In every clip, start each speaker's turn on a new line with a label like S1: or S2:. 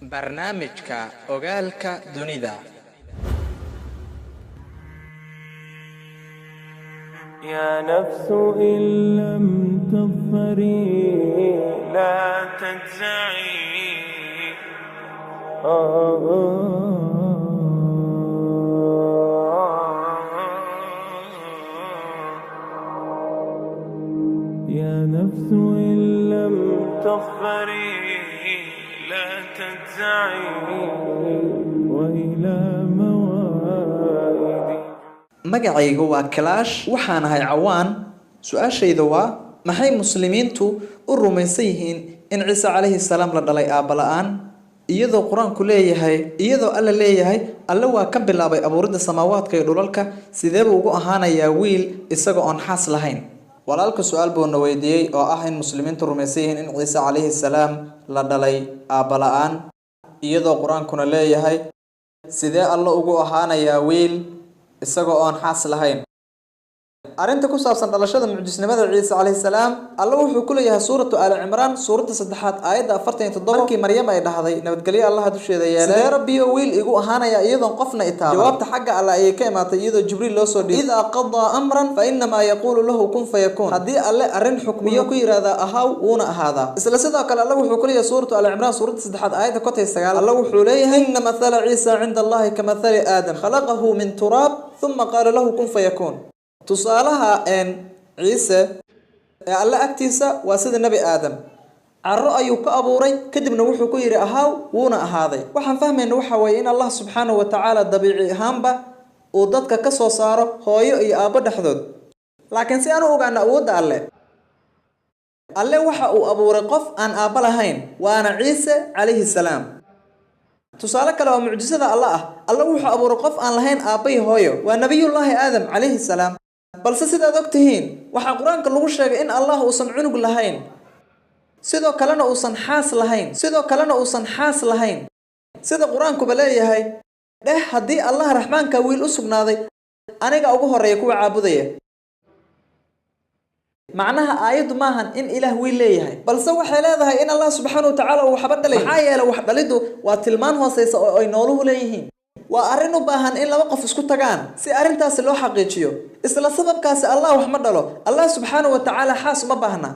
S1: barnaamijka ogaalka dunida.
S2: يا نفس إن لم تظفري لا تجزعي يا نفس إن لم تظفري لا تجزعي وإلى موائدي.
S1: magacaygu waa Kalaash, waxaan ahay Cawaan. Su'aashaydu waa maxay muslimiintu u rumaysan yihiin in Ciise calayhi salaam la dhalay aabba la'aan, iyadoo Quraanku leeyahay Alla leeyahay Alle waa ka bilaabay abuuridda samaawaadka iyo dhulalka, sidee buu ugu ahaanayaa wiil isaga oon xaas lahayn? walaalka su'aal buu na weydiiyey oo ah in muslimiintu rumaysan yihiin in Ciise calayhi salaam la dhalay aabba la'aan, iyadoo Quraankuna leeyahay sidee Alle ugu ahaanayaa wiil isagoo aan xaas lahayn. arinta ku saabsan dhalashada mucjisnimada Ciise calayhi salaam, Alle wuxuu ku leeyahay suuratu Aali Cimraan suurada 3 aayadda 47 markii Maryam ay dhahday nabadgelyo Allah dusheeda yeelay, sidee Rabbiyo wiil igu ahaanaya iyadoo qofna itaaban? jawaabta xagga Alle ayay ka imaatay iyadoo Jibriil loo soo dhiibay, idha qadaa amran fa inma yaqulu lahu kun fayakun. haddii Alle arin xukmiyo ku yiraahdo ahaw wuuna ahaadaa. isla sidoo kale Alle wuxuu ku leeyahay suuratu Aali Cimraan suurada 3 aayadda 9 Alle wuxuu leeyahay inna mathala Ciisa 'inda Allahi kamathali Aadam khalaqahu min turab thumma qala lahu kun fayakun. tusaalaha Ciise ee Alle agtiisa waa sida Nabi Aadam, carro ayuu ka abuuray kadibna wuxuu ku yiri ahaaw wuuna ahaaday. waxaan fahmaynaa waxa weeye in Allah subhanahu wa ta'ala dabiici ahaanba uu dadka ka soo saaro hooyo iyo aabbo dhexdood, laakiin si aan u ogaano awoodda Alle waxa uu abuuray qof aan aabba lahayn, waana Ciise calayhi salaam. tusaale kale oo mucjisada Allah ah, Alle wuxuu abuuray qof aan lahayn aabba iyo hooyo, waa nabiyullaahi Aadam calayhi salaam. balse sidaad ogtihiin waxa Quraanka lagu sheegay in Allah uusan cunug lahayn, sidoo kalena uusan xaas lahayn, sida Quraanku leeyahay haddii Allah raxmaanka wiil u sugnaaday aniga ugu horeeya kuwa caabudaya. macnaha aayadu maahan in Ilaah wiil leeyahay, balse waxay leedahay in Allah subhanahu wa ta'ala uu waxba dhalay. maxaa yeelay wax dhalidu waa tilmaan hooseysa oo ay nooluhu leeyihiin. waa arrin u baahan in laba qof isku tagaan si arrintaas loo xaqiijiyo. isla sababkaas Allah wax ma dhalo. Allah subhanahu wa ta'ala xaas ma baahna.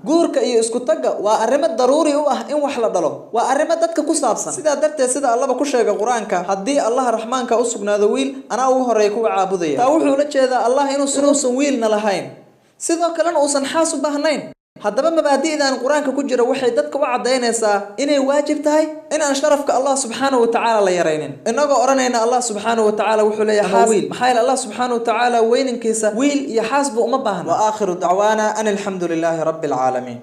S1: guurka iyo isku tagga waa arrimo daruuri u ah in wax la dhalo, waa arrimo dadka ku saabsan. sidaa darteed sida Allah ku sheegay Quraanka, haddii Allah raxmaanka u sugnaado wiil anaa ugu horeeya kuwa caabudaya. taa wuxuu la jeedaa Allah inuusan wiilna lahayn, sidoo kalena uusan xaas u baahnayn. haddaba mabaadi'dan Quraanka ku jira waxay dadka u cadeynaysaa inay waajib tahay in aan sharafka Allah subhanahu wa ta'ala la yareynin. inagoo oranayna Allah subhanahu wa ta'ala wuxuu leeyahay wiil, maxaa yeelay Allah subhanahu wa ta'ala weyninkiisa wiil iyo xaas buu uma baahna. wa aakhiru da'wana anil hamdulillahi rabbil alamin.